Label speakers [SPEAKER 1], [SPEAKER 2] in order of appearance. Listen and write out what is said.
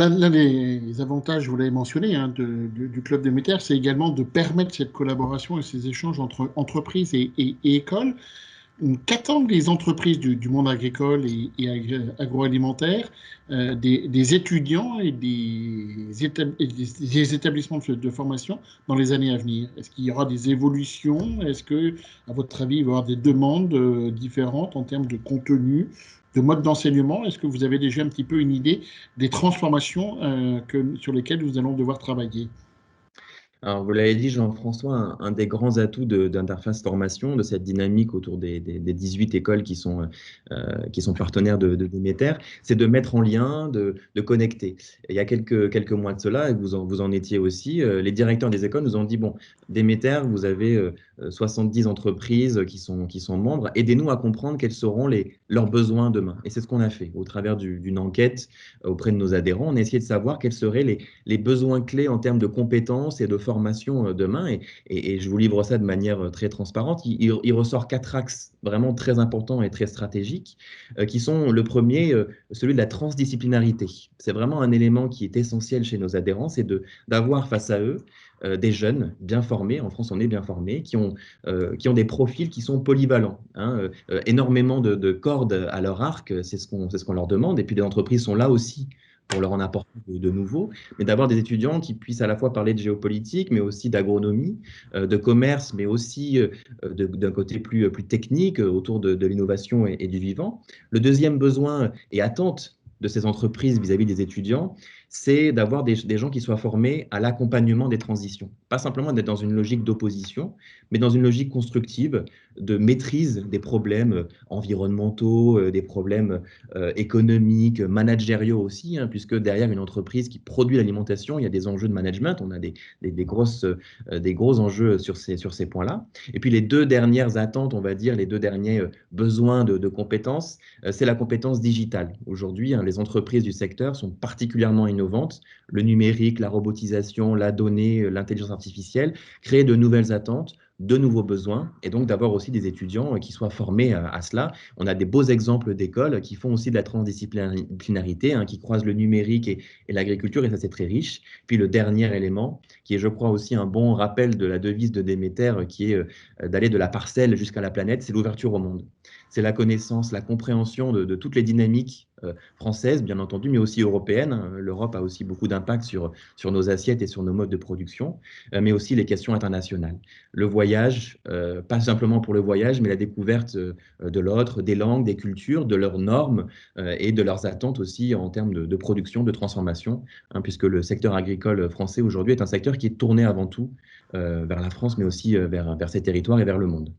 [SPEAKER 1] l'un des avantages, vous l'avez mentionné, hein, du Club Déméter, c'est également de permettre cette collaboration et ces échanges entre entreprises et écoles. Qu'attendent les entreprises du monde agricole et agroalimentaire, des étudiants et des établissements de formation dans les années à venir? Est-ce qu'il y aura des évolutions? Est-ce que, à votre avis, il va y avoir des demandes différentes en termes de contenu, de mode d'enseignement? Est-ce que vous avez déjà un petit peu une idée des transformations sur lesquelles nous allons devoir travailler?
[SPEAKER 2] Alors, vous l'avez dit, Jean-François, un des grands atouts d'Interface Formation, de cette dynamique autour des 18 écoles qui sont partenaires de Déméter, c'est de mettre en lien, de connecter. Et il y a quelques mois de cela, et vous en étiez aussi, les directeurs des écoles nous ont dit, bon, Déméter, vous avez 70 entreprises qui sont membres, aidez-nous à comprendre quels seront leurs besoins demain. Et c'est ce qu'on a fait au travers d'une enquête auprès de nos adhérents. On a essayé de savoir quels seraient les besoins clés en termes de compétences et de formation demain. Et je vous livre ça de manière très transparente. Il ressort quatre axes vraiment très importants et très stratégiques, qui sont le premier, celui de la transdisciplinarité. C'est vraiment un élément qui est essentiel chez nos adhérents, c'est d'avoir face à eux des jeunes bien formés, en France on est bien formés, qui ont des profils qui sont polyvalents, hein, énormément de cordes à leur arc, c'est ce qu'on leur demande, et puis les entreprises sont là aussi pour leur en apporter de nouveaux, mais d'avoir des étudiants qui puissent à la fois parler de géopolitique, mais aussi d'agronomie, de commerce, mais aussi d'un côté plus technique autour de l'innovation et du vivant. Le deuxième besoin et attente de ces entreprises vis-à-vis des étudiants, c'est d'avoir des gens qui soient formés à l'accompagnement des transitions. Pas simplement d'être dans une logique d'opposition, mais dans une logique constructive de maîtrise des problèmes environnementaux, des problèmes économiques, managériaux aussi, hein, puisque derrière une entreprise qui produit l'alimentation, il y a des enjeux de management, on a des gros enjeux sur ces points-là. Et puis les deux dernières attentes, on va dire, les deux derniers besoins de compétences, c'est la compétence digitale. Aujourd'hui, hein, les entreprises du secteur sont particulièrement innovantes. Le numérique, la robotisation, la donnée, l'intelligence artificielle créent de nouvelles attentes, de nouveaux besoins, et donc d'avoir aussi des étudiants qui soient formés à cela. On a des beaux exemples d'écoles qui font aussi de la transdisciplinarité, hein, qui croisent le numérique et l'agriculture, et ça c'est très riche. Puis le dernier élément, qui est je crois aussi un bon rappel de la devise de Déméter, qui est d'aller de la parcelle jusqu'à la planète, c'est l'ouverture au monde. C'est la connaissance, la compréhension de toutes les dynamiques françaises, bien entendu, mais aussi européennes. L'Europe a aussi beaucoup d'impact sur nos assiettes et sur nos modes de production, mais aussi les questions internationales. Le voyage, pas simplement pour le voyage, mais la découverte de l'autre, des langues, des cultures, de leurs normes et de leurs attentes aussi en termes de production, de transformation, hein, puisque le secteur agricole français aujourd'hui est un secteur qui est tourné avant tout vers la France, mais aussi vers ces territoires et vers le monde.